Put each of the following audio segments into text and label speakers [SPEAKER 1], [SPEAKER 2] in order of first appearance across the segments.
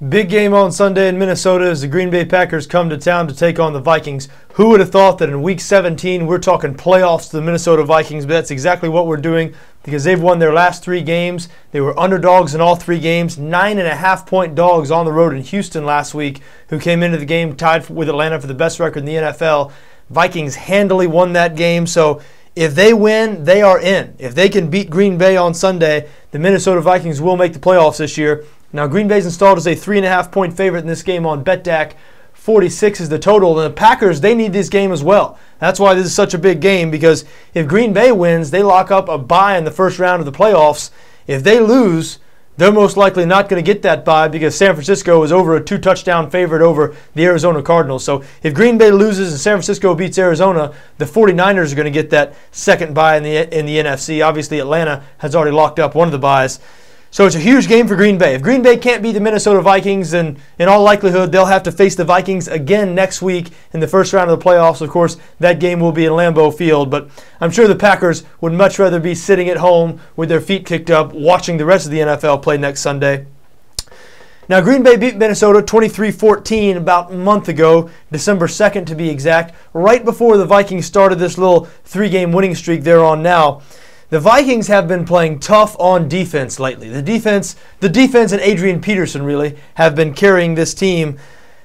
[SPEAKER 1] Big game on Sunday in Minnesota as the Green Bay Packers come to town to take on the Vikings. Who would have thought that in Week 17 we're talking playoffs to the Minnesota Vikings, but that's exactly what we're doing because they've won their last 3 games. They were underdogs in all 3 games, 9.5-point dogs on the road in Houston last week, who came into the game tied with Atlanta for the best record in the NFL. Vikings handily won that game, so if they win, they are in. If they can beat Green Bay on Sunday, the Minnesota Vikings will make the playoffs this year. Now, Green Bay's installed as a 3.5-point favorite in this game on BETDAQ. 46 is the total. And the Packers, they need this game as well. That's why this is such a big game, because if Green Bay wins, they lock up a bye in the first round of the playoffs. If they lose, they're most likely not going to get that bye because San Francisco is over a 2-touchdown favorite over the Arizona Cardinals. So if Green Bay loses and San Francisco beats Arizona, the 49ers are going to get that second bye in the NFC. Obviously, Atlanta has already locked up one of the byes. So it's a huge game for Green Bay. If Green Bay can't beat the Minnesota Vikings, then in all likelihood they'll have to face the Vikings again next week in the first round of the playoffs. Of course, that game will be in Lambeau Field, but I'm sure the Packers would much rather be sitting at home with their feet kicked up watching the rest of the NFL play next Sunday. Now, Green Bay beat Minnesota 23-14 about a month ago, December 2nd to be exact, right before the Vikings started this little 3-game winning streak they're on now. The Vikings have been playing tough on defense lately. The defense and Adrian Peterson really have been carrying this team.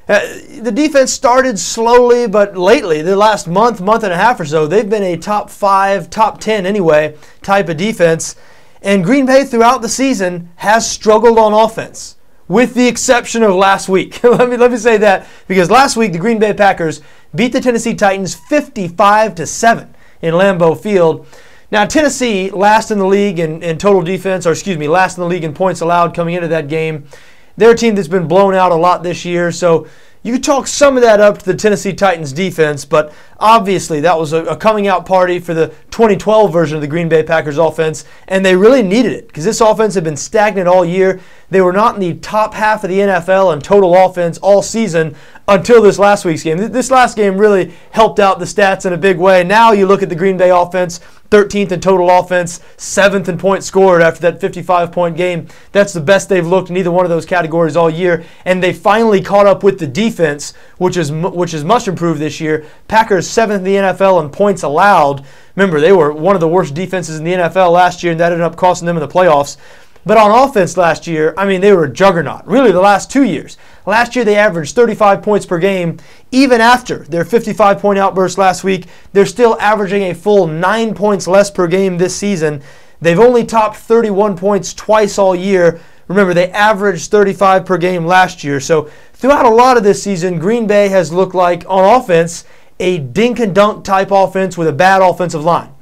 [SPEAKER 1] The defense started slowly, but lately, the last month and a half or so, they've been a top 5, top 10 anyway, type of defense. And Green Bay throughout the season has struggled on offense, with the exception of last week. let me say that, because last week the Green Bay Packers beat the Tennessee Titans 55-7 in Lambeau Field. Now, Tennessee, last in the league in total defense, last in the league in points allowed coming into that game. They're a team that's been blown out a lot this year, so you could chalk some of that up to the Tennessee Titans defense, but obviously that was a coming out party for the 2012 version of the Green Bay Packers offense, and they really needed it because this offense had been stagnant all year. They were not in the top half of the NFL in total offense all season until this last week's game. This last game really helped out the stats in a big way. Now you look at the Green Bay offense, 13th in total offense, 7th in points scored after that 55-point game. That's the best they've looked in either one of those categories all year, and they finally caught up with the defense, which is much improved this year. Packers 7th in the NFL in points allowed. Remember, they were one of the worst defenses in the NFL last year, and that ended up costing them in the playoffs. But on offense last year, they were a juggernaut. Really, the last 2 years. Last year, they averaged 35 points per game. Even after their 55-point outburst last week, they're still averaging a full 9 points less per game this season. They've only topped 31 points twice all year. Remember, they averaged 35 per game last year. So throughout a lot of this season, Green Bay has looked like, on offense, a dink-and-dunk type offense with a bad offensive line.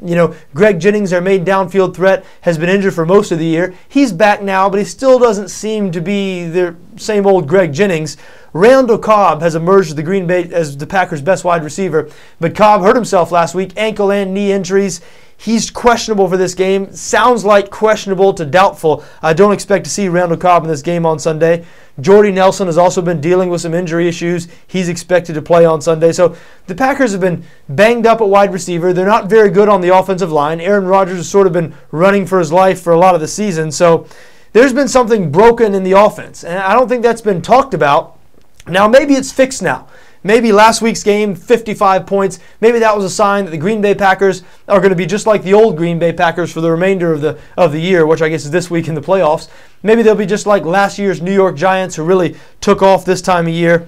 [SPEAKER 1] Greg Jennings, their main downfield threat, has been injured for most of the year. He's back now, but he still doesn't seem to be the same old Greg Jennings. Randall Cobb has emerged as the Packers' best wide receiver, but Cobb hurt himself last week, ankle and knee injuries. He's questionable for this game. Sounds like questionable to doubtful. I don't expect to see Randall Cobb in this game on Sunday. Jordy Nelson has also been dealing with some injury issues. He's expected to play on Sunday. So the Packers have been banged up at wide receiver. They're not very good on the offensive line. Aaron Rodgers has sort of been running for his life for a lot of the season. So there's been something broken in the offense, and I don't think that's been talked about. Now, maybe it's fixed now. Maybe last week's game, 55 points, maybe that was a sign that the Green Bay Packers are going to be just like the old Green Bay Packers for the remainder of the year, which I guess is this week in the playoffs. Maybe they'll be just like last year's New York Giants, who really took off this time of year.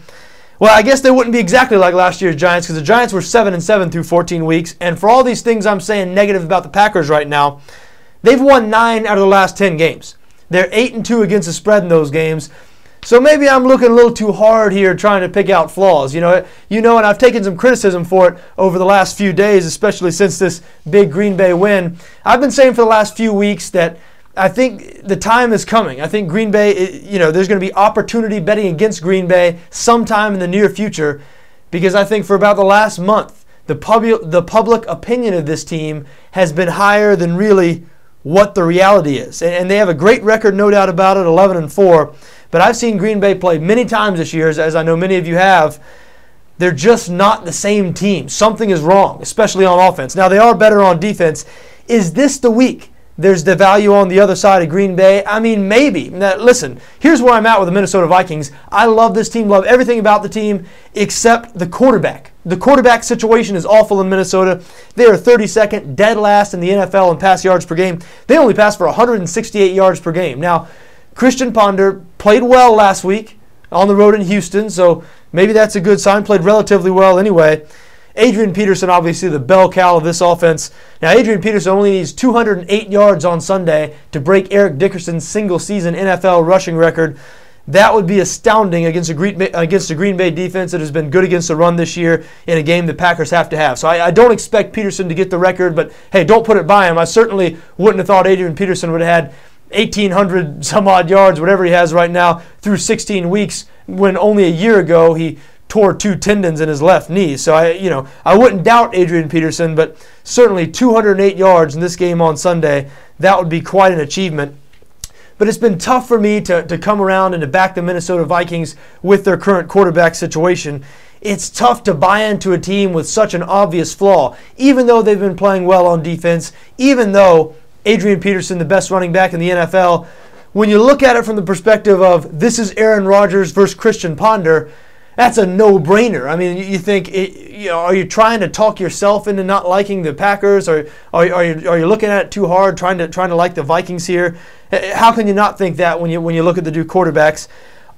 [SPEAKER 1] Well, I guess they wouldn't be exactly like last year's Giants, because the Giants were 7-7 through 14 weeks, and for all these things I'm saying negative about the Packers right now, they've won 9 out of the last 10 games. They're 8-2 against the spread in those games. So maybe I'm looking a little too hard here trying to pick out flaws. And I've taken some criticism for it over the last few days, especially since this big Green Bay win. I've been saying for the last few weeks that I think the time is coming. I think Green Bay, there's going to be opportunity betting against Green Bay sometime in the near future, because I think for about the last month, the public opinion of this team has been higher than really what the reality is. And they have a great record, no doubt about it, 11-4. But I've seen Green Bay play many times this year, as I know many of you have. They're just not the same team. Something is wrong, especially on offense. Now, they are better on defense. Is this the week there's the value on the other side of Green Bay. I mean, maybe. Now, listen, here's where I'm at with the Minnesota Vikings. I love this team, love everything about the team except the quarterback. The quarterback situation is awful in Minnesota. They are 32nd, dead last in the NFL in pass yards per game. They only pass for 168 yards per game. Now, Christian Ponder played well last week on the road in Houston, so maybe that's a good sign. Played relatively well anyway. Adrian Peterson, obviously the bell cow of this offense. Now, Adrian Peterson only needs 208 yards on Sunday to break Eric Dickerson's single-season NFL rushing record. That would be astounding against a Green Bay defense that has been good against the run this year in a game the Packers have to have. So I don't expect Peterson to get the record, but hey, don't put it by him. I certainly wouldn't have thought Adrian Peterson would have had 1,800 some odd yards, whatever he has right now, through 16 weeks, when only a year ago he tore 2 tendons in his left knee. So I wouldn't doubt Adrian Peterson, but certainly 208 yards in this game on Sunday, that would be quite an achievement. But it's been tough for me to come around and to back the Minnesota Vikings with their current quarterback situation. It's tough to buy into a team with such an obvious flaw, even though they've been playing well on defense, even though Adrian Peterson, the best running back in the NFL, when you look at it from the perspective of this is Aaron Rodgers versus Christian Ponder, that's a no-brainer. I mean, you think, are you trying to talk yourself into not liking the Packers, or are you looking at it too hard, trying to like the Vikings here? How can you not think that when you look at the two quarterbacks?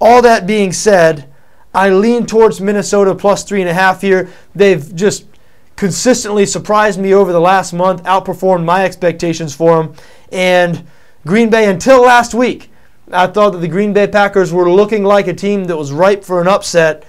[SPEAKER 1] All that being said, I lean towards Minnesota plus 3.5 here. They've just consistently surprised me over the last month, outperformed my expectations for them. And Green Bay, until last week, I thought that the Green Bay Packers were looking like a team that was ripe for an upset.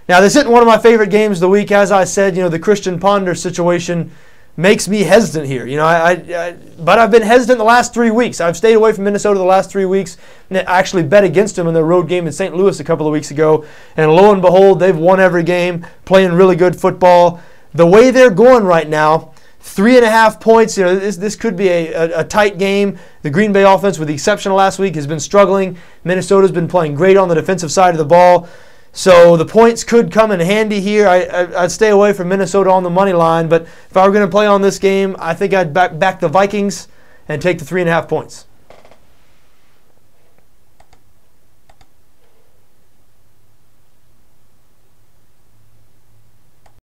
[SPEAKER 1] Now, this isn't one of my favorite games of the week. As I said, the Christian Ponder situation makes me hesitant here. But I've been hesitant the last 3 weeks. I've stayed away from Minnesota the last 3 weeks. And I actually bet against them in their road game in St. Louis a couple of weeks ago. And lo and behold, they've won every game, playing really good football. The way they're going right now, 3.5 points. This could be a tight game. The Green Bay offense, with the exception of last week, has been struggling. Minnesota's been playing great on the defensive side of the ball. So the points could come in handy here. I'd stay away from Minnesota on the money line, but if I were going to play on this game, I think I'd back the Vikings and take the 3.5 points.